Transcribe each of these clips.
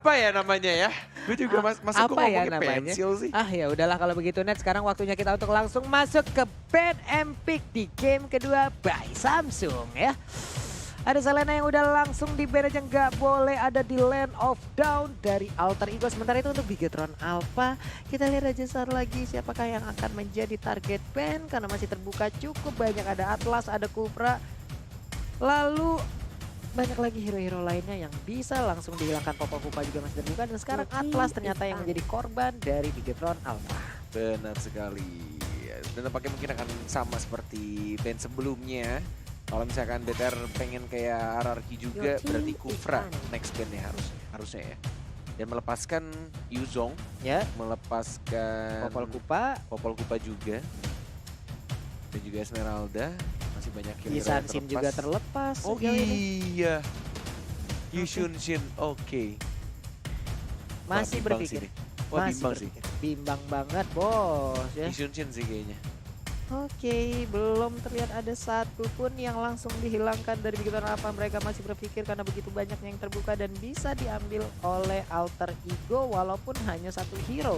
Apa ya namanya ya? Gue juga masuk kok Apa ya ngomongnya namanya? pensil sih. Ya udahlah kalau begitu Net, sekarang waktunya kita untuk langsung masuk ke Ben Empik di game kedua by Samsung ya. Ada Selena yang udah langsung di ban aja, nggak boleh ada di Land of Down dari Alter Ego. Sementara itu untuk Bigetron Alpha, kita lihat aja saat lagi siapakah yang akan menjadi target ban karena masih terbuka cukup banyak. Ada Atlas, ada Cupra, lalu banyak lagi hero-hero lainnya yang bisa langsung dihilangkan. Popol Kupa juga masih terbuka dan sekarang Atlas ternyata yang menjadi korban dari Bigetron Alpha. Benar sekali. Dan tampaknya mungkin akan sama seperti band sebelumnya. Kalau misalkan BTR pengen kayak RRQ juga, berarti Kufra next bandnya harusnya ya. Dan melepaskan Yuzong, Ya, melepaskan Popol Kupa juga. Dan juga Esmeralda. Masih banyak hero Yisan yang Shin juga terlepas. Oh sejauh ini. iya. Yushun Shin, oke. Masih Wah, bimbang berpikir. sih nih. Wah, Masih bimbang sih. berpikir. Bimbang banget bos ya. Yushun Shin sih kayaknya. Oke, belum terlihat ada satu pun yang langsung dihilangkan dari Bigetron Alpha. Mereka masih berpikir karena begitu banyak yang terbuka dan bisa diambil oleh Alter Ego walaupun hanya satu hero.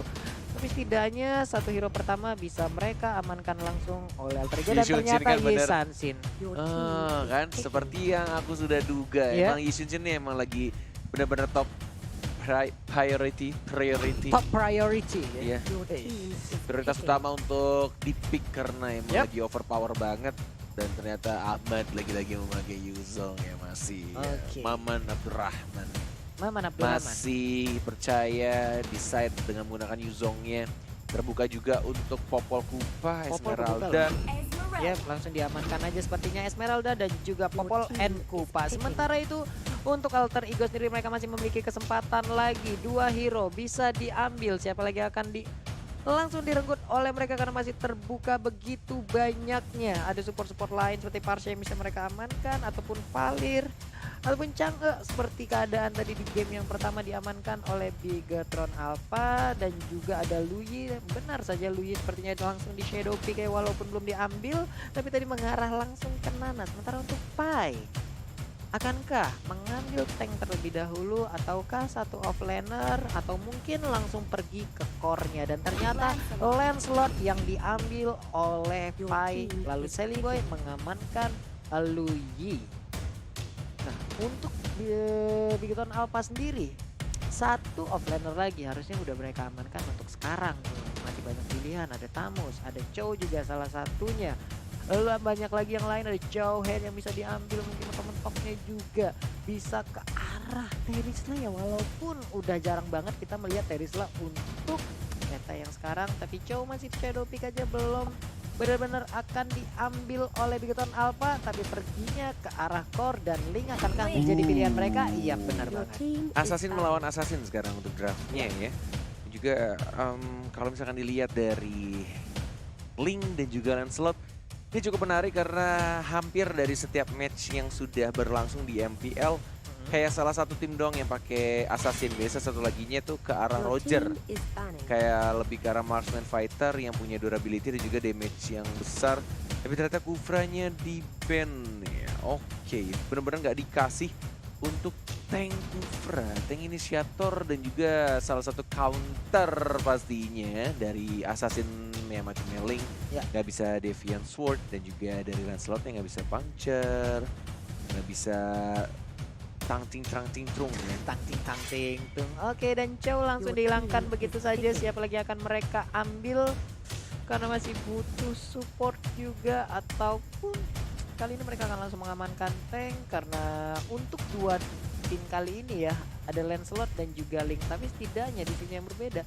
Tapi setidaknya satu hero pertama bisa mereka amankan langsung oleh Alter Ego dan Yushun Shin ternyata kan bener. Yisan Shin. Kan seperti yang aku sudah duga. Ya. Emang Yushun Shin nih emang lagi benar-benar top priority. Top priority Iya. ya. Prioritas utama untuk di-pick karena emang Yap. lagi overpower banget. Dan ternyata Ahmad lagi-lagi memakai Yuzong ya masih. Oke. Maman Abdurrahman. Maman Abdurrahman. Masih percaya decide dengan menggunakan Yuzongnya. Terbuka juga untuk Popol Kupa, Popol Esmeralda. Ya, langsung diamankan aja sepertinya Esmeralda dan juga Popol and Kupa. Sementara itu untuk Alter Ego sendiri mereka masih memiliki kesempatan lagi. 2 hero bisa diambil. Siapa lagi akan langsung direnggut oleh mereka karena masih terbuka begitu banyaknya. Ada support-support lain seperti Parsha yang bisa mereka amankan ataupun Valir ataupun Chang'e seperti keadaan tadi di game yang pertama diamankan oleh Bigetron Alpha dan juga ada Luyi. Benar saja Luyi sepertinya itu langsung di Shadow Pick ya, walaupun belum diambil tapi tadi mengarah langsung ke Nana. Sementara untuk Pai, akankah mengambil tank terlebih dahulu ataukah satu offlaner atau mungkin langsung pergi ke core-nya, dan ternyata Lancelot yang diambil oleh Pai lalu Sally Boy mengamankan Luyi. Nah, untuk Bigetron Alpha sendiri satu offlaner lagi harusnya udah mereka amankan untuk sekarang. Masih banyak pilihan, ada Tamus, ada Chow juga salah satunya. Lalu banyak lagi yang lain, ada Jauhead yang bisa diambil, mungkin temen topnya juga bisa ke arah Terisla ya, walaupun udah jarang banget kita melihat Terisla untuk meta yang sekarang. Tapi Chow masih Shadow Pick aja belum benar-benar akan diambil oleh Bigetron Alpha, tapi perginya ke arah core dan Link akankah menjadi pilihan mereka? Iya benar banget. Assassin melawan Assassin sekarang untuk draftnya ya. Juga kalau misalkan dilihat dari Link dan juga Lancelot, ini cukup menarik karena hampir dari setiap match yang sudah berlangsung di MPL, kayak salah satu tim dong yang pakai Assassin. Biasa satu laginya tuh ke arah Roger. Kayak lebih ke arah Marksman Fighter yang punya durability dan juga damage yang besar. Tapi ternyata Kufranya di ban ya. Oke, bener-bener nggak dikasih untuk tank Kufra, tank inisiator dan juga salah satu counter pastinya dari Assassin ya, macamnya Link. Ya. Nggak bisa Deviant Sword dan juga dari Lancelot yang nggak bisa Puncture, nggak bisa tang-ting trung ya. Tang-ting tung. Oke, dan Chow langsung dihilangkan begitu saja. Siapa lagi akan mereka ambil karena masih butuh support juga, ataupun kali ini mereka akan langsung mengamankan tank karena untuk 2 tim kali ini ya ada Lancelot dan juga Link. Tapi setidaknya di sini yang berbeda,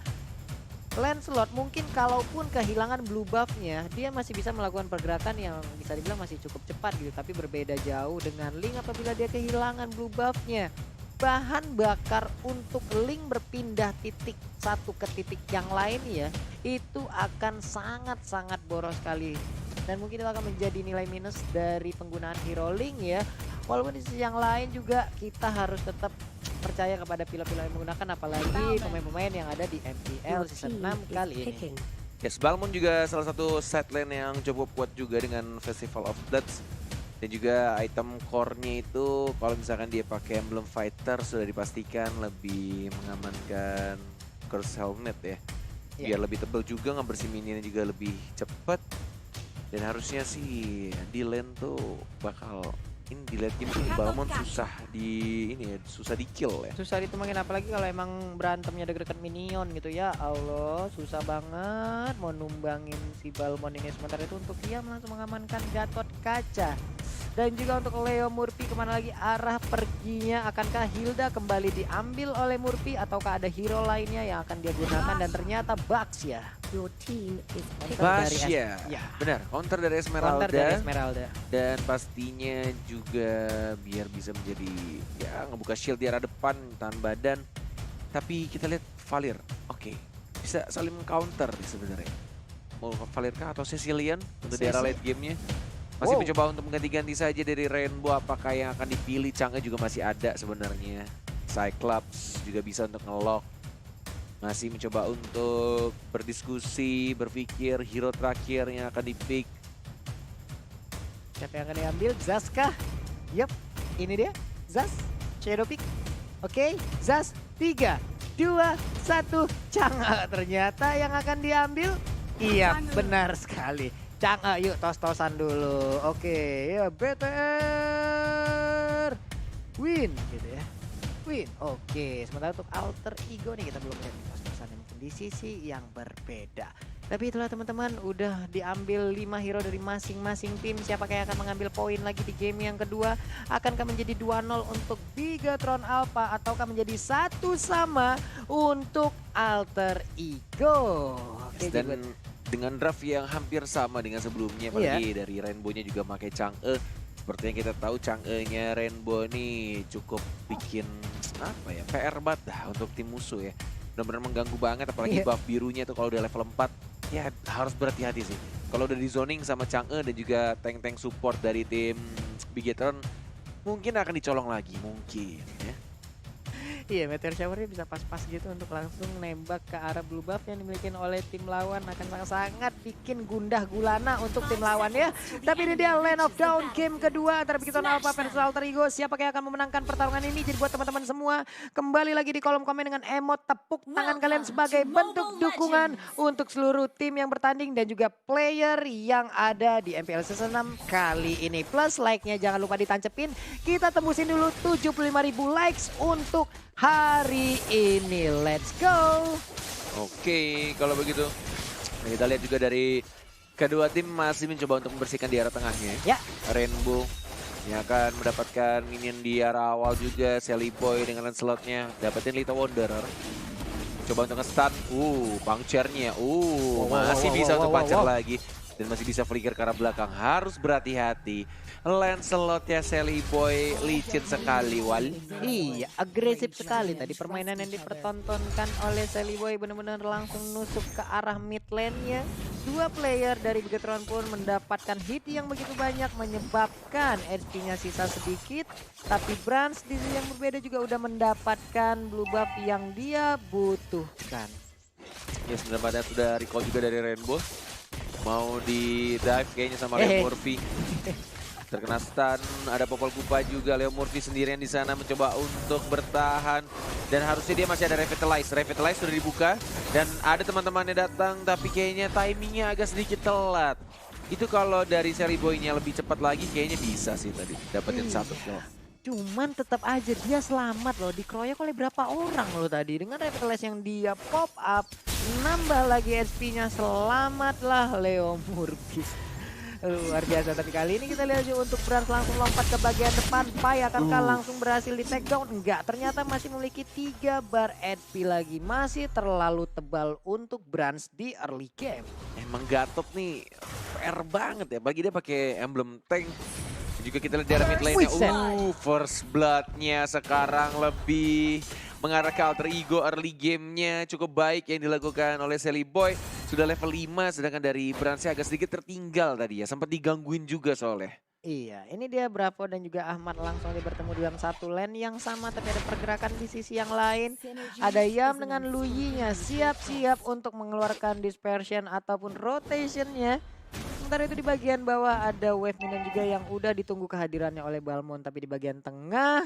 Lancelot mungkin kalaupun kehilangan blue buff-nya, dia masih bisa melakukan pergerakan yang bisa dibilang masih cukup cepat gitu. Tapi berbeda jauh dengan Link apabila dia kehilangan blue buff-nya. Bahan bakar untuk Link berpindah titik satu ke titik yang lain ya, itu akan sangat-sangat boros sekali. Dan mungkin itu akan menjadi nilai minus dari penggunaan hero Link ya. Walaupun di sisi yang lain juga kita harus tetap percaya kepada pilot-pilot yang menggunakan, apalagi pemain-pemain yang ada di MPL season 6 kali ini. Yes, Balmond juga salah satu side lane yang cukup kuat juga dengan Festival of Bloods. Dan juga item core-nya itu kalau misalkan dia pakai emblem fighter sudah dipastikan lebih mengamankan curse helmet ya. Iya. Biar lebih tebal juga, ngebersihin minionnya juga lebih cepat. Dan harusnya sih di lane tuh bakal ini di late game tuh Balmond susah susah di kill ya. Susah ditemuin apalagi kalau emang berantemnya deket-deket minion gitu ya. Allah, susah banget mau numbangin si Balmond ini. Sementara itu untuk dia langsung mengamankan Gatot Kaca. Dan juga untuk Leo Murphy kemana lagi arah perginya, akankah Hilda kembali diambil oleh Murphy ataukah ada hero lainnya yang akan dia gunakan, dan ternyata Bucks ya. Your team is Dari Basya, ya. benar, counter dari Counter dari Esmeralda. Esmeralda. Dan pastinya juga biar bisa menjadi ya ngebuka shield di arah depan, tahan badan. Tapi kita lihat Valir, oke, bisa saling counter nih sebenarnya. Mau Valir kah atau Cecilian untuk di arah late gamenya? Masih Wow. mencoba untuk mengganti-ganti saja dari Rainbow, apakah yang akan dipilih? Chang'e juga masih ada sebenarnya. Cyclops juga bisa untuk nge-lock. Masih mencoba untuk berdiskusi, berpikir hero terakhir yang akan di-pick. Siapa yang akan diambil? Zaz kah? Yup, ini dia. Zaz, shadow pick. Oke, Zaz, 3, 2, 1, Chang'e ternyata yang akan diambil. Iya, benar sekali. Chang'e, yuk tos-tosan dulu. Oke, ya BTR. Win, gitu ya. Win, oke. Sementara untuk alter ego nih kita belum lihat nih tos-tosan mungkin di sisi yang berbeda. Tapi itulah teman-teman, udah diambil 5 hero dari masing-masing tim. Siapa yang akan mengambil poin lagi di game yang kedua? Akankah menjadi 2-0 untuk Bigatron Alpha ataukah menjadi 1-sama untuk Alter Ego? Oke, Dan jadi dengan draft yang hampir sama dengan sebelumnya, apalagi dari Rainbow-nya juga pakai Chang'e. Seperti yang kita tahu Chang'e-nya Rainbow nih cukup bikin apa ya, PR banget dah untuk tim musuh ya. Benar-benar mengganggu banget, apalagi buff birunya tuh kalau udah level 4 ya harus berhati-hati sih. Kalau udah di zoning sama Chang'e dan juga tank-tank support dari tim Bigatron mungkin akan dicolong lagi, mungkin ya. iya, Meteor Shower-nya bisa pas-pas gitu untuk langsung nembak ke arah blue buff yang dimiliki oleh tim lawan. Akan sangat-sangat bikin gundah gulana untuk tim lawan ya. Tapi ini dia Land of Dawn game kedua antara Bigatron Alpha versus Alter Ego. Siapa yang akan memenangkan pertarungan ini? Jadi buat teman-teman semua, kembali lagi di kolom komen dengan emot tepuk tangan kalian sebagai bentuk dukungan untuk seluruh tim yang bertanding dan juga player yang ada di MPL Season 6 kali ini. Plus like-nya jangan lupa ditancepin. Kita tembusin dulu 75.000 likes untuk hari ini. Let's go. Oke, kalau begitu kita lihat juga dari kedua tim masih mencoba untuk membersihkan di arah tengahnya. Ya. Rainbow yang akan mendapatkan minion di arah awal juga. Sally Boy dengan slotnya dapetin Little Wanderer. Coba untuk nge-stun. Puncture-nya. Masih bisa untuk puncture lagi. Dan masih bisa flicker ke arah belakang. Harus berhati-hati. Lancelot ya Sally Boy licin sekali Wal. Iya, agresif sekali tadi permainan yang dipertontonkan oleh Sally Boy, benar-benar langsung nusuk ke arah mid lane-nya. Dua player dari Bigatron pun mendapatkan hit yang begitu banyak menyebabkan HP-nya sisa sedikit. Tapi Brans di sisi yang berbeda juga udah mendapatkan blue buff yang dia butuhkan. Ya sebenarnya sudah recall juga dari Rainbow. Mau di dive kayaknya sama Leo Murphy. Terkena stun, ada Popol Kupa juga. Leo Murphy sendirian di sana mencoba untuk bertahan. Dan harusnya dia masih ada Revitalize. Revitalize sudah dibuka dan ada teman-temannya datang, tapi kayaknya timingnya agak sedikit telat. Itu kalau dari Sally Boy-nya lebih cepat lagi kayaknya bisa sih tadi dapetin satu kill. Cuman tetap aja dia selamat loh, dikeroyok oleh berapa orang loh tadi. Dengan Revitalize yang dia pop up, nambah lagi SP-nya, selamatlah Leo Murphy. Luar biasa, tapi kali ini kita lihat aja untuk Brans langsung lompat ke bagian depan. Pai akankah langsung berhasil di take down? Enggak, ternyata masih memiliki 3 bar HP lagi. Masih terlalu tebal untuk Brans di early game. Emang Gatot nih PR banget ya, bagi dia pakai emblem tank. Juga kita lihat di arah mid lane-nya, first blood-nya sekarang lebih mengarah ke Alter Ego. Early game-nya cukup baik yang dilakukan oleh Sally Boy. Sudah level 5, sedangkan dari Bransnya agak sedikit tertinggal tadi ya. Sempat digangguin juga soalnya. Iya, ini dia Bravo dan juga Ahmad langsung bertemu dalam satu lane yang sama, tapi ada pergerakan di sisi yang lain. Ada Yam dengan Luyi-nya siap-siap untuk mengeluarkan dispersion ataupun rotation-nya. Sementara itu di bagian bawah ada wave minion juga yang udah ditunggu kehadirannya oleh Balmond. Tapi di bagian tengah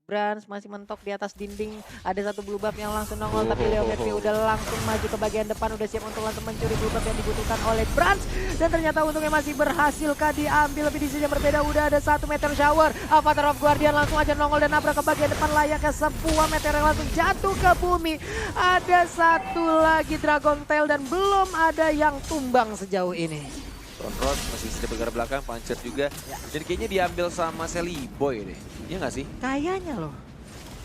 Brans masih mentok di atas dinding. Ada satu blue buff yang langsung nongol, tapi Leo Murphy udah langsung maju ke bagian depan, udah siap untuk langsung mencuri blue buff yang dibutuhkan oleh Brans. Dan ternyata untungnya masih berhasil diambil. Lebih di sisi yang berbeda, udah ada satu meteor shower. Avatar of Guardian langsung aja nongol dan nabrak ke bagian depan layaknya sebuah meteor yang langsung jatuh ke bumi. Ada satu lagi Dragon Tail dan belum ada yang tumbang sejauh ini. Tonros masih bisa bergerak belakang, Puncher juga. Dan kayaknya diambil sama Sally Boy deh. Iya nggak sih? Kayaknya loh.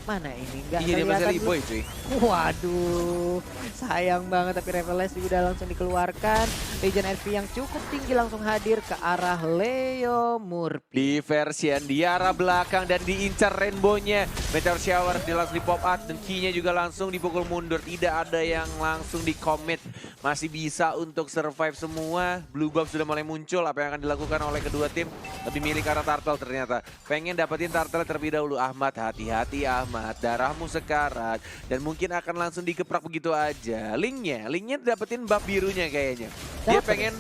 Mana ini? Nggak Iya, diambil Sally kelihatan Boy cuy. Waduh, sayang banget tapi Revelace juga udah langsung dikeluarkan. Legion RP yang cukup tinggi langsung hadir ke arah Leo Murphy. Di versi di arah belakang dan diincar rainbow-nya. Meteor shower langsung di pop out dan key-nya juga langsung dipukul mundur. Tidak ada yang langsung di commit. Masih bisa untuk survive semua. Blue buff sudah mulai muncul. Apa yang akan dilakukan oleh kedua tim? Lebih milih ke arah Turtle ternyata. Pengen dapetin Turtle terlebih dahulu. Ahmad, hati-hati Ahmad. Darahmu sekarat. Dan mungkin akan langsung dikeprak begitu aja. Linknya dapetin buff birunya kayaknya. Dia pengen,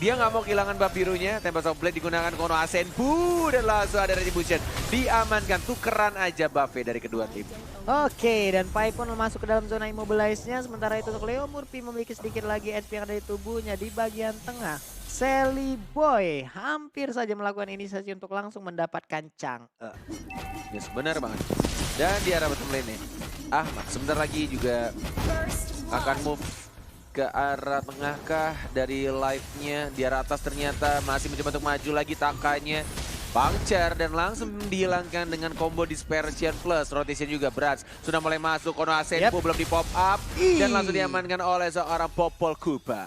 dia nggak mau kehilangan buff birunya. Tempest of Blade digunakan Kono Asenbu dan langsung ada Retribution. Diamankan, tukeran aja buffnya dari kedua tim. Oke, dan Pai pun masuk ke dalam zona immobilize-nya. Sementara itu untuk Leo Murphy memiliki sedikit lagi HP yang ada di tubuhnya. Di bagian tengah, Sally Boy hampir saja melakukan inisiasi untuk langsung mendapatkan Chang'e. Ya benar banget. Dan di arah bottom lane nih, Ahmad sebentar lagi juga akan move ke arah tengah kah dari live-nya. Di arah atas ternyata masih mencoba untuk maju lagi Takanya. Puncture dan langsung dihilangkan dengan combo Dispersion plus rotation juga. Brats sudah mulai masuk, Kono Asenbu belum di pop up dan langsung diamankan oleh seorang Popol Kupa.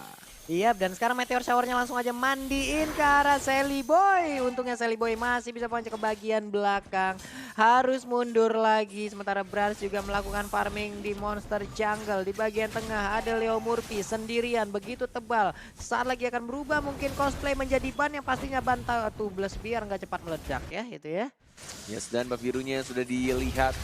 Iya, dan sekarang meteor showernya langsung aja mandiin ke arah Sally Boy. Untungnya Sally Boy masih bisa panjang ke bagian belakang. Harus mundur lagi. Sementara Brans juga melakukan farming di monster jungle. Di bagian tengah ada Leo Murphy sendirian, begitu tebal. Saat lagi akan berubah mungkin cosplay menjadi ban yang pastinya ban tubeless biar nggak cepat meledak ya, itu ya. Yes, dan buff birunya sudah dilihat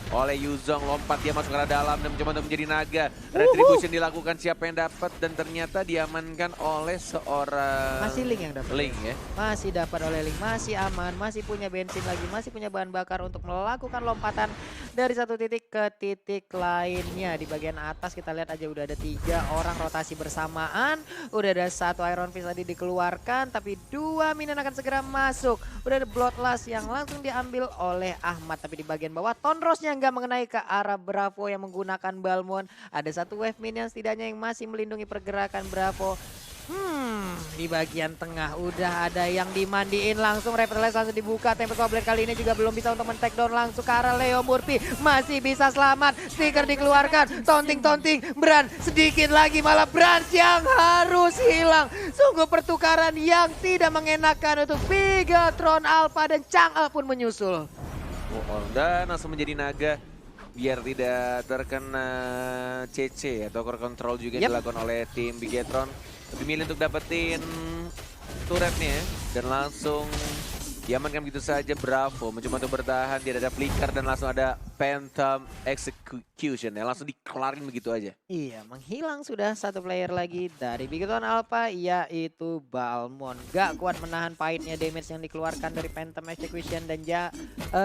oleh Yuzong, lompat dia masuk ke arah dalam dan mencoba untuk menjadi naga. Retribution dilakukan, siapa yang dapat dan ternyata diamankan oleh seorang Masih Link yang dapat. Link ya. Masih dapat oleh Link, masih aman, masih punya bensin lagi, masih punya bahan bakar untuk melakukan lompatan dari satu titik ke titik lainnya. Di bagian atas kita lihat aja udah ada 3 orang rotasi bersamaan. Udah ada satu Iron Fist tadi dikeluarkan, tapi 2 minion akan segera masuk. Udah ada Bloodlust yang langsung diambil oleh Ahmad, tapi di bagian bawah Tonrosnya nggak mengenai ke arah Bravo yang menggunakan Balmond. Ada satu wave minion setidaknya yang masih melindungi pergerakan Bravo. Di bagian tengah udah ada yang dimandiin langsung. Revelace langsung dibuka. Tempest of Blade kali ini juga belum bisa untuk men-take down langsung ke arah Leo Murphy. Masih bisa selamat. Stiker dikeluarkan. Taunting-taunting. Bran sedikit lagi malah Brans yang harus hilang. Sungguh pertukaran yang tidak mengenakan untuk Bigatron Alpha dan Chang'e pun menyusul. Dan langsung menjadi naga biar tidak terkena CC atau core control juga dilakukan oleh tim Bigatron. Lebih milih untuk dapetin turretnya dan langsung diamankan begitu saja. Bravo mencoba untuk bertahan, tidak ada flicker dan langsung ada Phantom Execution ya, langsung dikelarin begitu aja. Iya, menghilang sudah satu player lagi dari Bigatron Alpha, yaitu Balmond. Gak kuat menahan pahitnya damage yang dikeluarkan dari Phantom Execution dan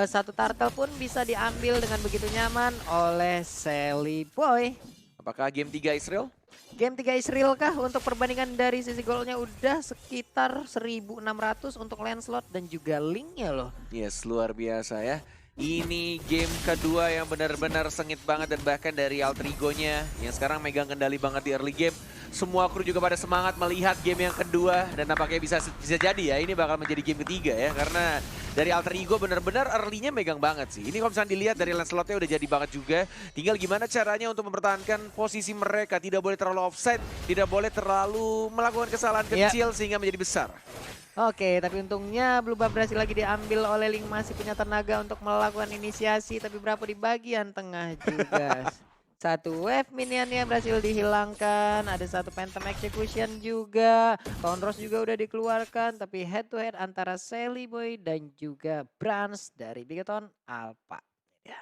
satu turtle pun bisa diambil dengan begitu nyaman oleh Sally Boy. Apakah game 3 Israel? Game 3 Israel kah? Untuk perbandingan dari sisi golnya udah sekitar 1.600 untuk Lancelot dan juga Linknya loh. Yes, luar biasa ya. Ini game kedua yang benar-benar sengit banget dan bahkan dari alter ego-nya yang sekarang megang kendali banget di early game. Semua kru juga pada semangat melihat game yang kedua dan nampaknya bisa jadi ya ini bakal menjadi game ketiga ya, karena dari alter ego benar-benar early-nya megang banget sih. Ini kalau misalnya dilihat dari Lancelot-nya udah jadi banget juga. Tinggal gimana caranya untuk mempertahankan posisi mereka, tidak boleh terlalu offside, tidak boleh terlalu melakukan kesalahan kecil sehingga menjadi besar. Oke, tapi untungnya Blue Buff berhasil lagi diambil oleh Link, masih punya tenaga untuk melakukan inisiasi, tapi Bravo di bagian tengah juga. Satu wave minionnya berhasil dihilangkan, ada satu Phantom Execution juga, Tonros juga udah dikeluarkan, tapi head to head antara Sally Boy dan juga Brans dari Bigatron Alpha. Ya.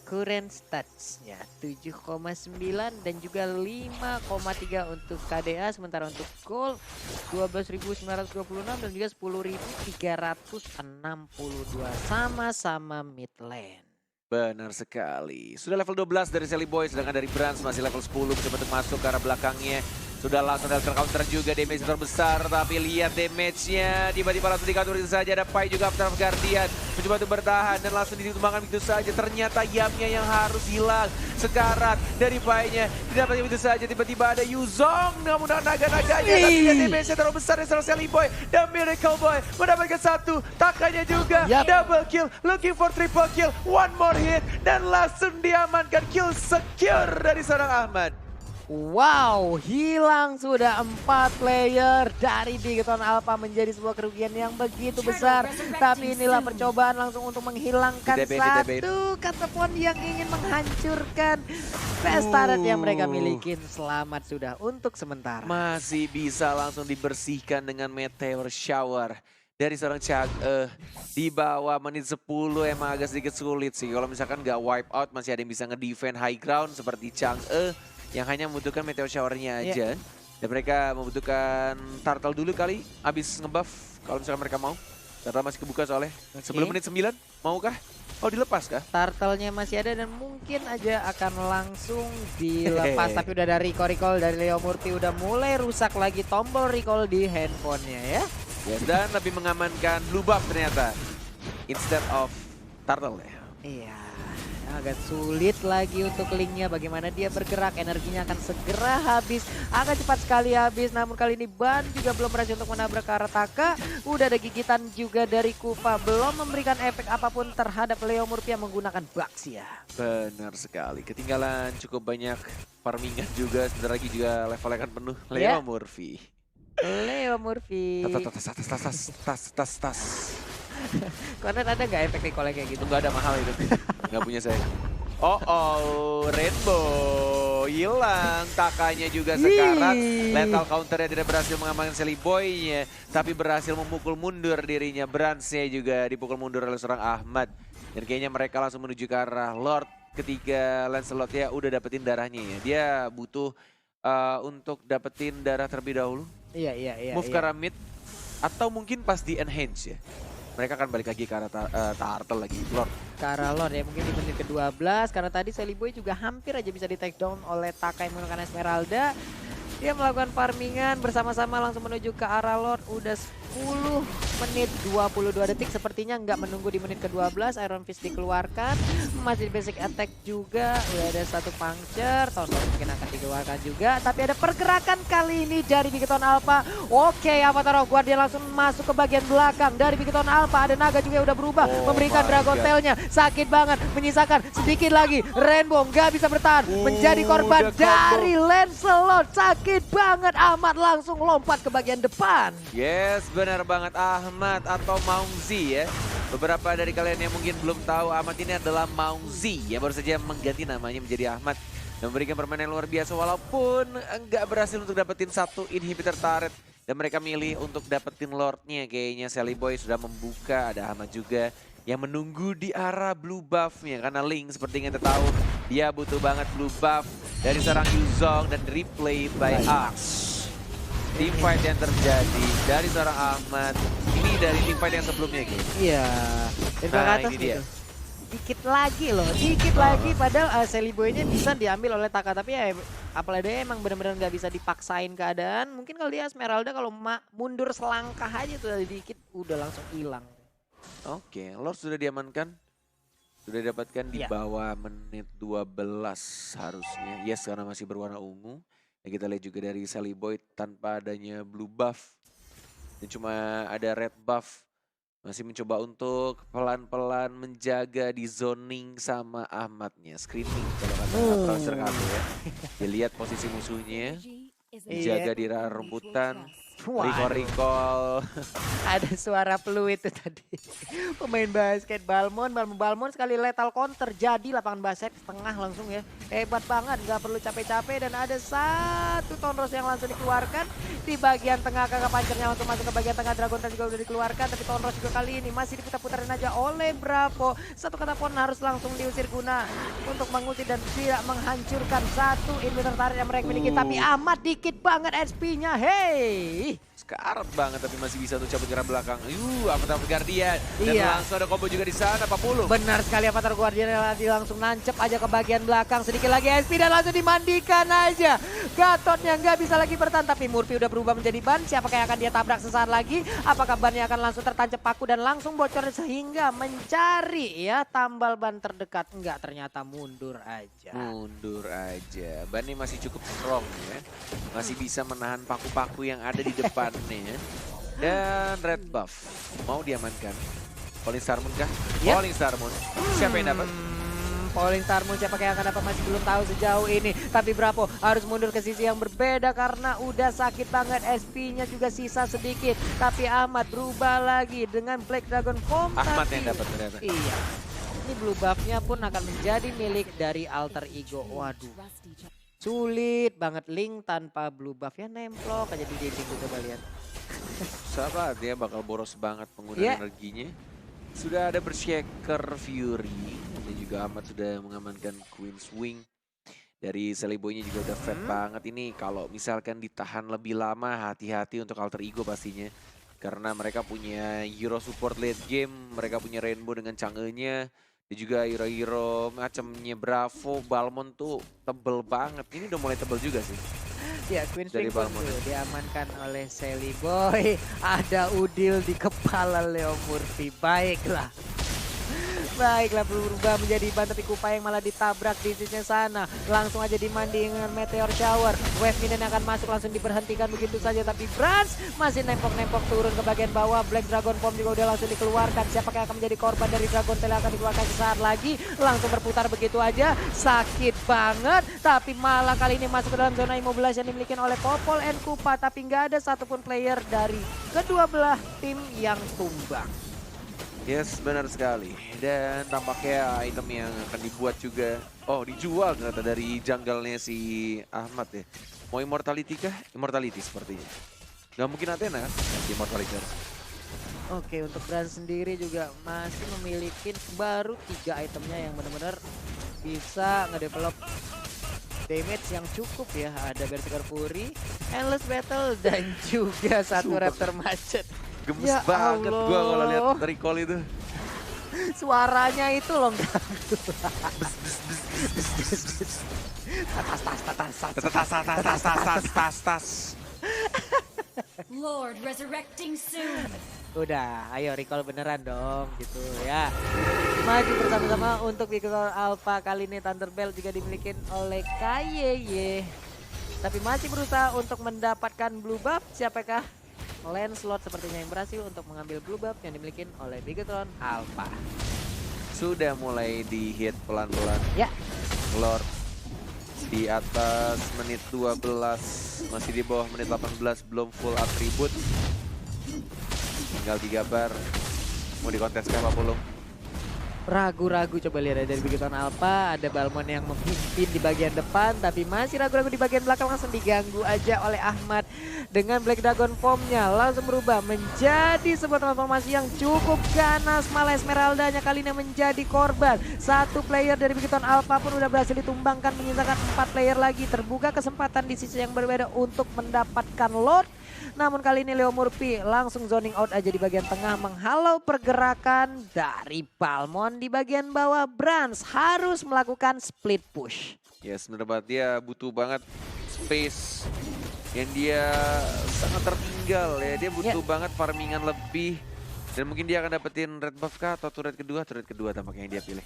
current statsnya 7,9 dan juga 5,3 untuk KDA, sementara untuk gold 12.926 dan juga 10.362 sama-sama mid lane. Benar sekali. Sudah level 12 dari Sally Boy, sedangkan dari Brands masih level 10 mencoba untuk masuk ke arah belakangnya. Sudah langsung ada counter juga, damage terbesar, tapi lihat damage-nya tiba-tiba langsung di-counter itu saja. Ada Pai juga After of Guardian mencoba untuk bertahan dan langsung ditumbangkan begitu saja. Ternyata Yamnya yang harus hilang. Sekarat dari Pai-nya didapatkan begitu saja. Tiba-tiba ada Yuzong namun naga-naganya, tapi lihat damage-nya terlalu besar dari Sally Boy dan Miracle Boy mendapatkan satu. Takanya juga double kill, looking for triple kill, one more hit dan langsung diamankan, kill secure dari seorang Ahmad. Wow, hilang sudah 4 player dari Bigoton Alpha, menjadi sebuah kerugian yang begitu besar. Tapi inilah percobaan langsung untuk menghilangkan satu kesatuan yang ingin menghancurkan pesta yang mereka miliki. Selamat sudah untuk sementara. Masih bisa langsung dibersihkan dengan Meteor Shower dari seorang Chang'e. Di bawah menit 10 emang agak sedikit sulit sih. Kalau misalkan nggak wipe out, masih ada yang bisa ngedefend high ground seperti Chang'e yang hanya membutuhkan Meteor Shower-nya aja. Dan mereka membutuhkan Turtle dulu kali, habis ngebuff kalau misalkan mereka mau. Turtle masih kebuka soalnya. Sebelum menit 9, maukah? Oh, dilepas kah? Turtle-nya masih ada dan mungkin aja akan langsung dilepas. Tapi udah ada recall dari Leo Murphy, udah mulai rusak lagi tombol recall di handphonenya ya. Yes, dan lebih mengamankan blue buff ternyata instead of Turtle ya. Iya, agak sulit lagi untuk Link-nya, bagaimana dia bergerak, energinya akan segera habis, akan cepat sekali habis. Namun kali ini Ban juga belum berhasil untuk menabrak ke arah Taka. Udah ada gigitan juga dari Kufa, belum memberikan efek apapun terhadap Leo Murphy yang menggunakan Baxia. Benar sekali, ketinggalan cukup banyak farmingan juga, sebentar lagi juga levelnya akan penuh. Leo Murphy. Leo Murphy. Tas. Konen ada nggak efek recall kayak gitu? Nggak ada, mahal itu. Nggak punya saya. Oh, Rainbow hilang. Takanya juga sekarat. Lethal counternya tidak berhasil mengamankan Sally Boy-nya, tapi berhasil memukul mundur dirinya. Brands-nya juga dipukul mundur oleh seorang Ahmad. Dan kayaknya mereka langsung menuju ke arah Lord ketika Lancelot ya udah dapetin darahnya ya. Dia butuh untuk dapetin darah terlebih dahulu. Iya. Move ke arah mid atau mungkin pas di enhance ya. Mereka akan balik lagi ke arah Turtle lagi, Lord. Ke arah Lord ya, mungkin di menit ke-12. Karena tadi Sally Boy juga hampir aja bisa di take down oleh Taka yang menggunakan Esmeralda. Dia melakukan farmingan bersama-sama langsung menuju ke arah Lord. Udah 10 menit 22 detik, sepertinya nggak menunggu di menit ke-12. Iron Fist dikeluarkan, masih basic attack juga. Udah ada satu puncture, Toss mungkin akan dikeluarkan juga. Tapi ada pergerakan kali ini dari Bigoton Alpha. Oke, Avatar of Guardian langsung masuk ke bagian belakang dari Bigoton Alpha. Ada Naga juga udah berubah, memberikan Dragon Tail-nya. Sakit banget, menyisakan sedikit lagi. Rainbow nggak bisa bertahan, menjadi korban dari Lancelot. Sakit banget, Ahmad langsung lompat ke bagian depan. Yes, benar banget, Ahmad atau Maungzi ya. Beberapa dari kalian yang mungkin belum tahu, Ahmad ini adalah Maungzi yang baru saja mengganti namanya menjadi Ahmad. Dan memberikan permainan luar biasa walaupun enggak berhasil untuk dapetin satu inhibitor turret. Dan mereka milih untuk dapetin Lordnya. Kayaknya Sally Boy sudah membuka, ada Ahmad juga yang menunggu di arah blue buff-nya. Karena Link seperti yang kita tahu, dia butuh banget blue buff dari seorang Yuzong dan replay by Axe. Team fight yang terjadi dari seorang Ahmad, ini dari team fight yang sebelumnya gitu. Iya, Nah, ini dia. Dikit lagi loh, dikit lagi. Padahal Sally Boy-nya bisa diambil oleh Taka. Tapi ya apalagi dia emang benar-benar nggak bisa dipaksain keadaan. Mungkin kalau dia Esmeralda kalau mundur selangkah aja tuh dikit udah langsung hilang. Oke, Lord sudah diamankan. Sudah didapatkan di bawah menit 12 harusnya. Yes, karena masih berwarna ungu. Dan kita lihat juga dari Sally Boy tanpa adanya blue buff. Dan cuma ada red buff. Masih mencoba untuk pelan-pelan menjaga di zoning sama Ahmadnya. Screening kalau kata browser kami ya. Dilihat posisi musuhnya. Menjaga di arah rumputan. Recall. Ada suara fluid itu tadi. Pemain basket Balmon sekali lethal counter. Jadi lapangan basket setengah langsung ya. Hebat banget, nggak perlu capek-capek. Dan ada satu Tonros yang langsung dikeluarkan. Di bagian tengah kakak pancernya langsung masuk ke bagian tengah. Dragon Tail juga udah dikeluarkan. Tapi Tonros juga kali ini masih diputar-putarin aja oleh Bravo. Satu kata pun harus langsung diusir guna untuk mengusir dan tidak menghancurkan satu inhibitor turret yang mereka miliki. Tapi amat dikit banget SP-nya. Hey. Sekarat banget tapi masih bisa untuk cabut ke arah belakang. Avatar Guardian. Dan langsung ada combo juga di sana 40. Benar sekali Avatar Guardian langsung nancep aja ke bagian belakang. Sedikit lagi SP dan langsung dimandikan aja. Gatotnya nggak bisa lagi bertahan. Tapi Murphy udah berubah menjadi ban. Siapakah yang akan dia tabrak sesaat lagi? Apakah bannya akan langsung tertancap paku dan langsung bocor sehingga mencari ya tambal ban terdekat. Enggak, ternyata mundur aja. Mundur aja. Ban ini masih cukup strong ya. Masih bisa menahan paku-paku yang ada di depan. Nih. Dan red buff mau diamankan. Falling Star Moon kah? Yep. Falling Star Moon. Siapa yang dapat? Falling Star Moon siapa yang akan dapat masih belum tahu sejauh ini. Tapi Bravo harus mundur ke sisi yang berbeda karena udah sakit banget. SP-nya juga sisa sedikit. Tapi Ahmad berubah lagi dengan Black Dragon Form. Ahmad yang dapat ternyata. Iya. Ini blue buff-nya pun akan menjadi milik dari Alter Ego. Waduh. Sulit banget Link tanpa blue buff ya, nemplok aja di dinding tuh, coba lihat. Sahabat dia bakal boros banget penggunaan energinya. Sudah ada Berserker Fury dan juga Ahmad sudah mengamankan Queen's Wing. Dari Seliboynya juga udah fat banget. Ini kalau misalkan ditahan lebih lama hati-hati untuk Alter Ego pastinya. Karena mereka punya hero support late game, mereka punya Rainbow dengan Chang'e-nya. Dan juga hero-hero macamnya Bravo, Balmon tuh tebel banget. Ini udah mulai tebel juga sih. Ya, Queen Swing pun tuh diamankan oleh Sally Boy. Ada Udil di kepala Leo Murphy. Baiklah. Baiklah, berubah menjadi ban tapi Kupa yang malah ditabrak di sisi sana. Langsung aja dimandi dengan Meteor Shower. Wave Minion yang akan masuk langsung diberhentikan begitu saja. Tapi Brans masih nempok-nempok turun ke bagian bawah. Black Dragon Form juga udah langsung dikeluarkan. Siapakah yang akan menjadi korban dari Dragon Tail akan dikeluarkan sesaat lagi. Langsung berputar begitu aja. Sakit banget. Tapi malah kali ini masuk ke dalam zona immobilize yang dimiliki oleh Popol and Kupa. Tapi nggak ada satupun player dari kedua belah tim yang tumbang. Yes, benar sekali. Dan tampaknya item yang akan dibuat juga, dijual ternyata dari jungle-nya si Ahmad ya. Mau Immortality kah? Immortality sepertinya. Gak mungkin Athena kan? Immortality. Oke, untuk brand sendiri juga masih memiliki baru 3 itemnya yang benar-benar bisa ngedevelop damage yang cukup ya. Ada Berserker Fury, Endless Battle, dan juga satu Raptor Macet. Gemes Ya banget Allah. gua kalau lihat recall itu. Suaranya itu loh. Tas. Lord resurrecting soon. Udah, ayo recall beneran dong gitu ya. Maju bersama-sama untuk Victor Alpha. Kali ini Thunderbell juga dimiliki oleh KYY. Tapi masih berusaha untuk mendapatkan blue buff. Siapakah? Lancelot sepertinya yang berhasil untuk mengambil blue buff yang dimiliki oleh Bigetron Alpha. Sudah mulai di hit pelan-pelan. Ya. Lord di atas menit 12, masih di bawah menit 18, belum full atribut. Tinggal 3 bar. Mau dikonteskan apa belum? Ragu-ragu, coba lihat dari Bigetron Alpha. Ada Balmon yang memimpin di bagian depan, tapi masih ragu-ragu di bagian belakang. Langsung diganggu aja oleh Ahmad dengan Black Dragon Form-nya. Langsung berubah menjadi sebuah transformasi yang cukup ganas. Malah Esmeralda-nya kali ini menjadi korban. Satu player dari Bigetron Alpha pun udah berhasil ditumbangkan, menyisakan 4 player lagi. Terbuka kesempatan di sisi yang berbeda untuk mendapatkan Lord. Namun kali ini Leo Murphy langsung zoning out aja di bagian tengah, menghalau pergerakan dari Balmon di bagian bawah. Brans harus melakukan split push. Yes, bener banget, dia butuh banget space yang dia sangat tertinggal ya. Dia butuh banget farmingan lebih. Dan mungkin dia akan dapetin red buff kah atau turret kedua tampaknya yang dia pilih.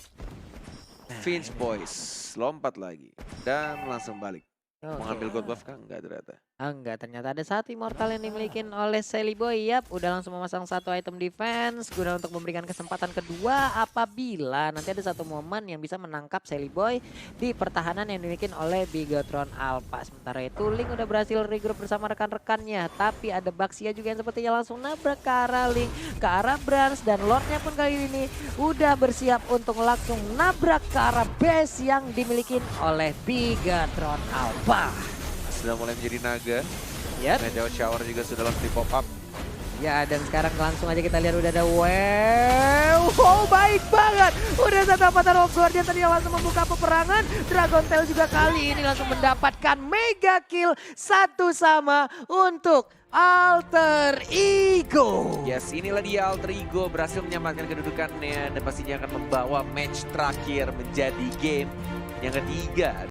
Finch Boys lompat lagi dan langsung balik. Mengambil gold buff kah? Enggak ternyata. Enggak, ternyata ada satu immortal yang dimiliki oleh Sally Boy. Yap, udah langsung memasang satu item defense guna untuk memberikan kesempatan kedua apabila nanti ada satu momen yang bisa menangkap Sally Boy di pertahanan yang dimiliki oleh Bigetron Alpha. Sementara itu Link udah berhasil regroup bersama rekan-rekannya, tapi ada Baxia juga yang sepertinya langsung nabrak ke arah Link, ke arah Brans, dan Lordnya pun kali ini udah bersiap untuk langsung nabrak ke arah base yang dimiliki oleh Bigetron Alpha. Sudah mulai menjadi naga. Yap. Meteor Shower juga sudah langsung di pop up. Ya, dan sekarang langsung aja kita lihat udah ada wow, baik banget. Udah satu avatar of Guardian tadi yang langsung membuka peperangan. Dragon Tail juga kali ini langsung mendapatkan mega kill satu sama untuk Alter Ego. Yes, inilah dia Alter Ego berhasil menyelamatkan kedudukannya dan pastinya akan membawa match terakhir menjadi game yang ketiga